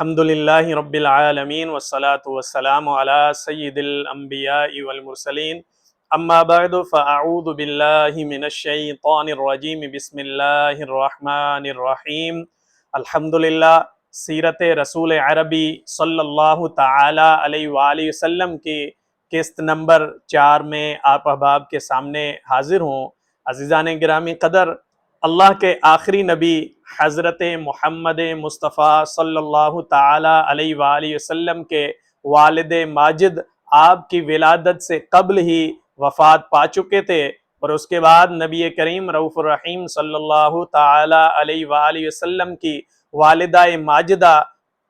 الحمدللہ رب العالمین والصلاة والسلام علی سید الانبیاء والمرسلین اما بعد فاعوذ باللہ من الشیطان الرجیم بسم اللہ الرحمن الرحیم الحمدللہ سیرت رسول عربی صلی اللہ تعالی علیہ وآلہ وسلم کی قسط نمبر 4 میں آپ احباب کے سامنے حاضر ہوں۔ عزیزان گرامی قدر، اللہ کے آخری نبی حضرت محمد مصطفیٰ صلی اللہ تعالی علیہ وآلہ وسلم کے والد ماجد آپ کی ولادت سے قبل ہی وفات پا چکے تھے، اور اس کے بعد نبی کریم رؤوف الرحیم صلی اللہ تعالی علیہ وآلہ وسلم کی والدہ ماجدہ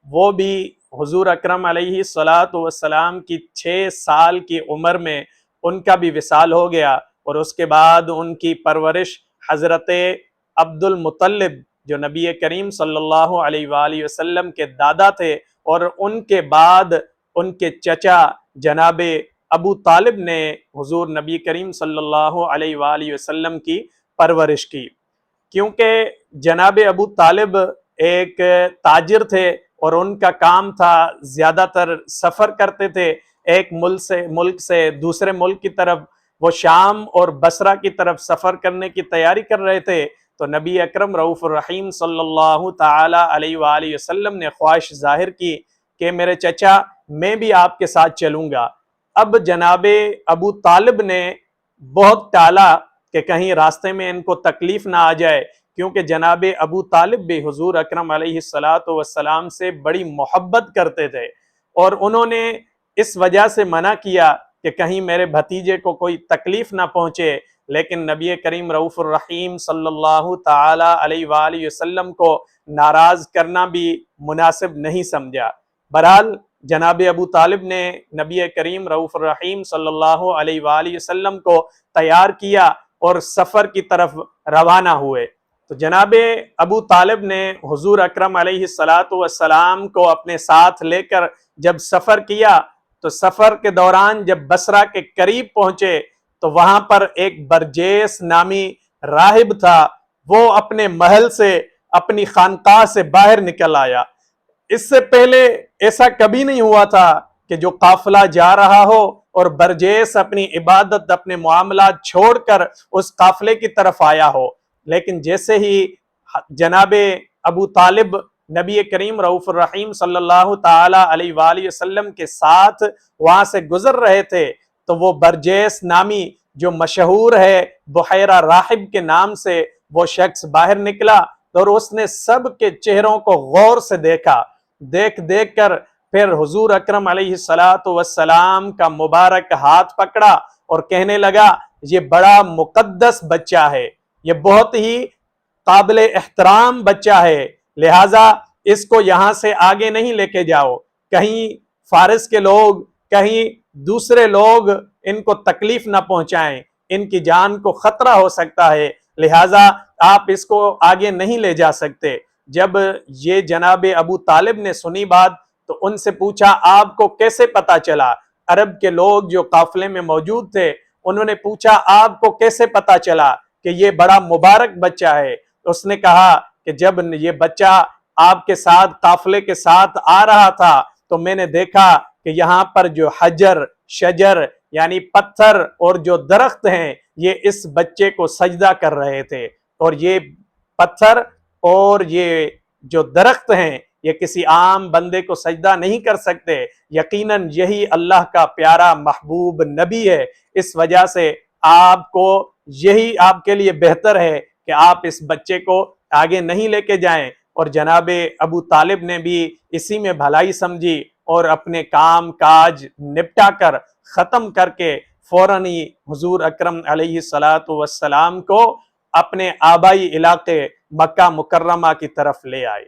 وہ بھی حضور اکرم علیہ السلام کی 6 سال کی عمر میں ان کا بھی وصال ہو گیا، اور اس کے بعد ان کی پرورش حضرت عبد المطلب جو نبی کریم صلی اللہ علیہ وآلہ وسلم کے دادا تھے، اور ان کے بعد ان کے چچا جناب ابو طالب نے حضور نبی کریم صلی اللہ علیہ وآلہ وسلم کی پرورش کی، کیونکہ جناب ابو طالب ایک تاجر تھے اور ان کا کام تھا زیادہ تر سفر کرتے تھے، ایک ملک سے دوسرے ملک کی طرف، وہ شام اور بصرہ کی طرف سفر کرنے کی تیاری کر رہے تھے۔ تو نبی اکرم رؤوف الرحیم صلی اللہ تعالی علیہ وآلہ وسلم نے خواہش ظاہر کی کہ میرے چچا میں بھی آپ کے ساتھ چلوں گا۔ اب جناب ابو طالب نے بہت ٹالا کہ کہیں راستے میں ان کو تکلیف نہ آ جائے، کیونکہ جناب ابو طالب بھی حضور اکرم علیہ السلام سے بڑی محبت کرتے تھے، اور انہوں نے اس وجہ سے منع کیا کہ کہیں میرے بھتیجے کو کوئی تکلیف نہ پہنچے، لیکن نبی کریم رؤوف الرحیم صلی اللہ تعالی علیہ وآلہ وسلم کو ناراض کرنا بھی مناسب نہیں سمجھا۔ بہرحال جناب ابو طالب نے نبی کریم رؤوف الرحیم صلی اللہ علیہ وآلہ وسلم کو تیار کیا اور سفر کی طرف روانہ ہوئے۔ تو جناب ابو طالب نے حضور اکرم علیہ السلام کو اپنے ساتھ لے کر جب سفر کیا، تو سفر کے دوران جب بصرہ کے قریب پہنچے تو وہاں پر ایک برجیس نامی راہب تھا، وہ اپنے محل سے اپنی خانقاہ سے باہر نکل آیا۔ اس سے پہلے ایسا کبھی نہیں ہوا تھا کہ جو قافلہ جا رہا ہو اور برجیس اپنی عبادت اپنے معاملات چھوڑ کر اس قافلے کی طرف آیا ہو، لیکن جیسے ہی جناب ابو طالب نبی کریم رؤوف الرحیم صلی اللہ تعالی علیہ وآلہ وسلم کے ساتھ وہاں سے گزر رہے تھے، تو وہ برجیس نامی جو مشہور ہے بحیرہ راہب کے نام سے وہ شخص باہر نکلا، اور اس نے سب کے چہروں کو غور سے دیکھا، دیکھ کر پھر حضور اکرم علیہ السلام کا مبارک ہاتھ پکڑا اور کہنے لگا یہ بڑا مقدس بچہ ہے، یہ بہت ہی قابل احترام بچہ ہے، لہٰذا اس کو یہاں سے آگے نہیں لے کے جاؤ، کہیں فارس کے لوگ کہیں دوسرے لوگ ان کو تکلیف نہ پہنچائیں، ان کی جان کو خطرہ ہو سکتا ہے، لہٰذا آپ اس کو آگے نہیں لے جا سکتے۔ جب یہ جناب ابو طالب نے سنی بات تو ان سے پوچھا آپ کو کیسے پتا چلا؟ عرب کے لوگ جو قافلے میں موجود تھے انہوں نے پوچھا آپ کو کیسے پتا چلا کہ یہ بڑا مبارک بچہ ہے؟ اس نے کہا کہ جب یہ بچہ آپ کے ساتھ قافلے کے ساتھ آ رہا تھا تو میں نے دیکھا کہ یہاں پر جو حجر شجر یعنی پتھر اور جو درخت ہیں یہ اس بچے کو سجدہ کر رہے تھے، اور یہ پتھر اور یہ جو درخت ہیں یہ کسی عام بندے کو سجدہ نہیں کر سکتے، یقیناً یہی اللہ کا پیارا محبوب نبی ہے، اس وجہ سے آپ کو یہی آپ کے لیے بہتر ہے کہ آپ اس بچے کو آگے نہیں لے کے جائیں۔ اور جناب ابو طالب نے بھی اسی میں بھلائی سمجھی اور اپنے کام کاج نپٹا کر ختم کر کے فوراً ہی حضور اکرم علیہ السلام کو اپنے آبائی علاقے مکہ مکرمہ کی طرف لے آئے۔